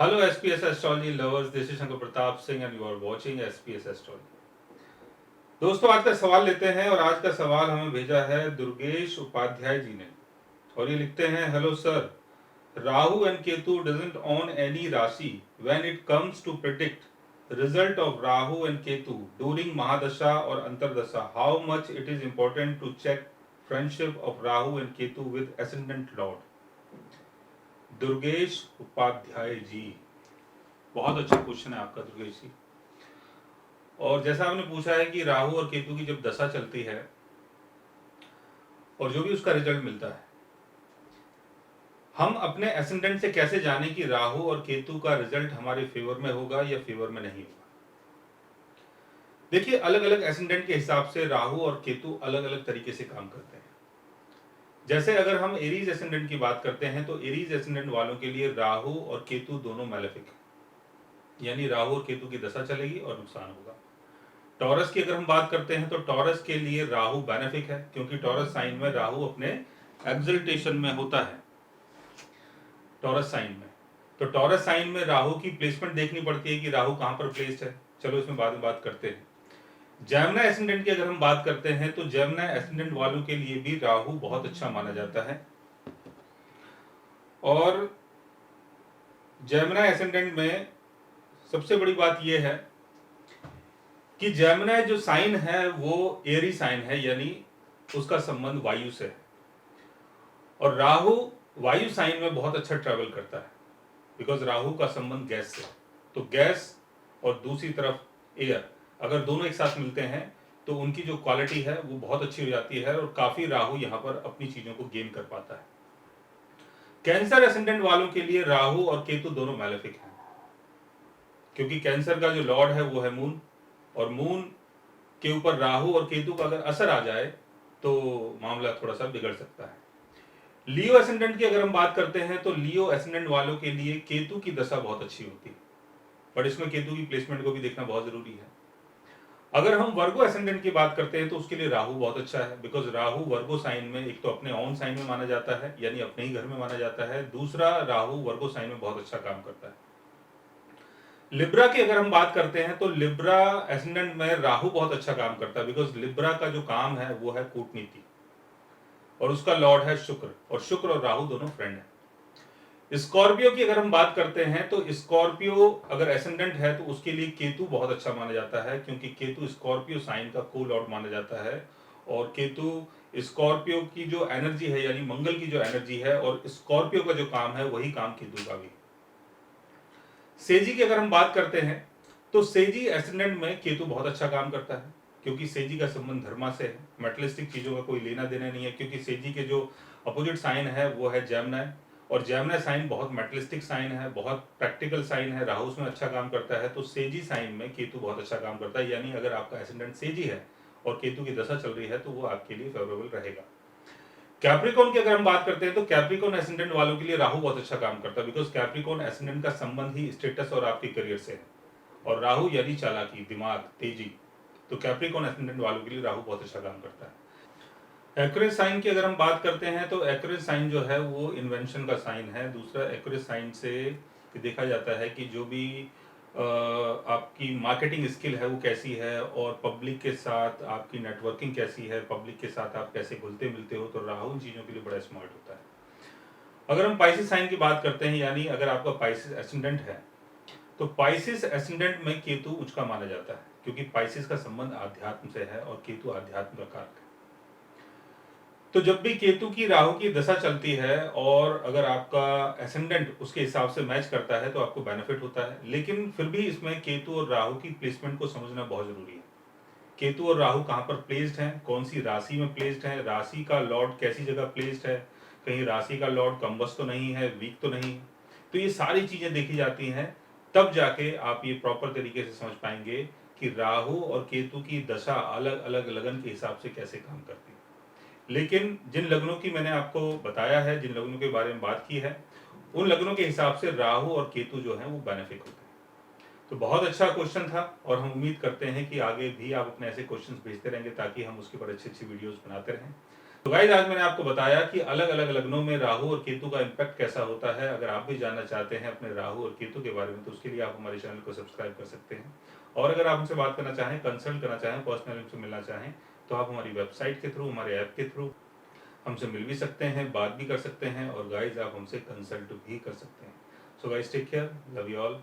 Hello SPS Astrology lovers, this is Shankar Pratap Singh and you are watching SPS Astrology। दोस्तों आज का सवाल लेते हैं और आज का सवाल हमें भेजा है दुर्गेश उपाध्याय जी ने और ये लिखते हैं, hello sir, Rahu and Ketu doesn't on any rashi when it comes to predict result of Rahu and Ketu during mahadasha और antardasha, how much it is important to check friendship of Rahu and Ketu with ascendant lord. Durgesh Upadhyay ji, बहुत अच्छा क्वेश्चन है आपका दुर्गेश जी। और जैसा आपने पूछा है कि राहु और केतु की जब दशा चलती है और जो भी उसका रिजल्ट मिलता है, हम अपने एसेंडेंट से कैसे जाने कि राहु और केतु का रिजल्ट हमारे फेवर में होगा या फेवर में नहीं होगा। देखिए, अलग अलग एसेंडेंट के हिसाब से राहु और केतु अलग अलग तरीके से काम करते हैं। जैसे अगर हम एरीज एसेंडेंट की बात करते हैं तो एरीज एसेंडेंट वालों के लिए राहु और केतु दोनों मैलेफिक है, यानी राहु और केतु की दशा चलेगी और नुकसान होगा। टॉरस की अगर हम बात करते हैं तो टॉरस के लिए राहु बेनिफिक है, क्योंकि टॉरस साइन में राहु अपने एक्सल्टेशन में होता है। टॉरस साइन में तो टॉरस साइन में राहु की प्लेसमेंट देखनी पड़ती है कि राहु कहां पर प्लेस्ड है। चलो इसमें बाद में बात करते हैं। जेमिनी एसेंडेंट की अगर हम बात करते हैं तो जेमिनी एसेंडेंट वालों के लिए भी राहु बहुत अच्छा माना जाता है। और जेमिनी एसेंडेंट में सबसे बड़ी बात यह है कि जेमिनी जो साइन है वो एरी साइन है, यानी उसका संबंध वायु से है। और राहु वायु साइन में बहुत अच्छा ट्रैवल करता है, बिकॉज राहु का संबंध गैस से। तो गैस और दूसरी तरफ एयर अगर दोनों एक साथ मिलते हैं तो उनकी जो क्वालिटी है वो बहुत अच्छी हो जाती है और काफी राहु यहाँ पर अपनी चीजों को गेन कर पाता है। कैंसर एसेंडेंट वालों के लिए राहु और केतु दोनों मैलेफिक हैं, क्योंकि कैंसर का जो लॉर्ड है वो है मून, और मून के ऊपर राहु और केतु का अगर असर आ जाए तो मामला थोड़ा सा बिगड़ सकता है। लियो एसेंडेंट की अगर हम बात करते हैं तो लियो एसेंडेंट वालों के लिए केतु की दशा बहुत अच्छी होती है, पर इसमें केतु की प्लेसमेंट को भी देखना बहुत जरूरी है। अगर हम वर्गो एसेंडेंट की बात करते हैं तो उसके लिए राहु बहुत अच्छा है, बिकॉज राहु वर्गो साइन में एक तो अपने ऑन साइन में माना जाता है, यानी अपने ही घर में माना जाता है। दूसरा, राहु वर्गो साइन में बहुत अच्छा काम करता है। लिब्रा की अगर हम बात करते हैं तो लिब्रा एसेंडेंट में राहु बहुत अच्छा काम करता है, बिकॉज लिब्रा का जो काम है वो है कूटनीति और उसका लॉर्ड है शुक्र, और शुक्र और राहु दोनों फ्रेंड है। स्कॉर्पियो की अगर हम बात करते हैं तो स्कॉर्पियो अगर एसेंडेंट है तो उसके लिए केतु बहुत अच्छा माना जाता है, क्योंकि केतु स्कॉर्पियो साइन का को लॉर्ड माना जाता है। और केतु स्कॉर्पियो की जो एनर्जी है, यानी मंगल की जो एनर्जी है, और स्कॉर्पियो का जो काम है वही काम केतु का भी। सेजी की अगर हम बात करते हैं तो सेजी एसेंडेंट में केतु बहुत अच्छा काम करता है, क्योंकि सेजी का संबंध धर्मा से है, मेटलिस्टिक चीजों का कोई लेना देना नहीं है। क्योंकि सेजी के जो अपोजिट साइन है वो है जेमिनी, और जेमिनी साइन बहुत मेटलिस्टिक साइन है, बहुत प्रैक्टिकल साइन है, राहु उसमें अच्छा काम करता है। तो सेजी साइन में केतु बहुत अच्छा काम करता है, यानी अगर आपका एसेंडेंट सेजी है और केतु की दशा चल रही है तो वो आपके लिए फेवरेबल रहेगा। कैप्रिकॉन की अगर हम बात करते हैं तो कैप्रिकॉन एसेंडेंट वालों के लिए राहु बहुत अच्छा काम करता है, बिकॉज कैप्रिकॉन एसेंडेंट का संबंध ही स्टेटस और आपके करियर से है, और राहु यानी चालाकी, दिमाग, तेजी। तो कैप्रिकॉन एसेंडेंट वालों के लिए राहु बहुत अच्छा काम करता है। एक्वेरियस साइन की अगर हम बात करते हैं तो एक्वेरियस साइन जो है वो इन्वेंशन का साइन है। दूसरा, एक्वेरियस साइन से देखा जाता है कि जो भी आपकी मार्केटिंग स्किल है वो कैसी है, और पब्लिक के साथ आपकी नेटवर्किंग कैसी है, पब्लिक के साथ आप कैसे घुलते मिलते हो, तो राहु इन चीज़ों के लिए बड़ा स्मार्ट होता है। अगर हम पाइसिस साइन की बात करते हैं, यानी अगर आपका पाइसिस एसेंडेंट है तो पाइसिस एसेंडेंट में केतु उच्च का माना जाता है, क्योंकि पाइसिस का संबंध आध्यात्म से है और केतु आध्यात्म का कारक है। तो जब भी केतु की राहु की दशा चलती है और अगर आपका एसेंडेंट उसके हिसाब से मैच करता है तो आपको बेनिफिट होता है, लेकिन फिर भी इसमें केतु और राहु की प्लेसमेंट को समझना बहुत जरूरी है। केतु और राहु कहाँ पर प्लेस्ड हैं, कौन सी राशि में प्लेस्ड है, राशि का लॉर्ड कैसी जगह प्लेस्ड है, कहीं राशि का लॉर्ड कम्बस तो नहीं है, वीक तो नहीं है। तो ये सारी चीजें देखी जाती हैं, तब जाके आप ये प्रॉपर तरीके से समझ पाएंगे कि राहु और केतु की दशा अलग अलग लगन के हिसाब से कैसे काम करती है। लेकिन जिन लग्नों की मैंने आपको बताया है, जिन लग्नों के बारे में बात की है, उन लग्नों के हिसाब से राहु और केतु जो है वो बेनिफिक होते हैं। तो बहुत अच्छा क्वेश्चन था, और हम उम्मीद करते हैं कि आगे भी आप अपने ऐसे क्वेश्चंस भेजते रहेंगे ताकि हम उसके ऊपर अच्छी अच्छी वीडियोस बनाते रहें। तो गाइस आज मैंने आपको बताया कि अलग अलग लग्नों में राहु और केतु का इम्पैक्ट कैसा होता है। अगर आप भी जानना चाहते हैं अपने राहु और केतु के बारे में तो उसके लिए आप हमारे चैनल को सब्सक्राइब कर सकते हैं। और अगर आप हमसे बात करना चाहें, कंसल्ट करना चाहें, पर्सनली हमसे मिलना चाहें तो आप हमारी वेबसाइट के थ्रू, हमारे ऐप के थ्रू हमसे मिल भी सकते हैं, बात भी कर सकते हैं और गाइस आप हमसे कंसल्ट भी कर सकते हैं। So guys take care, love you all.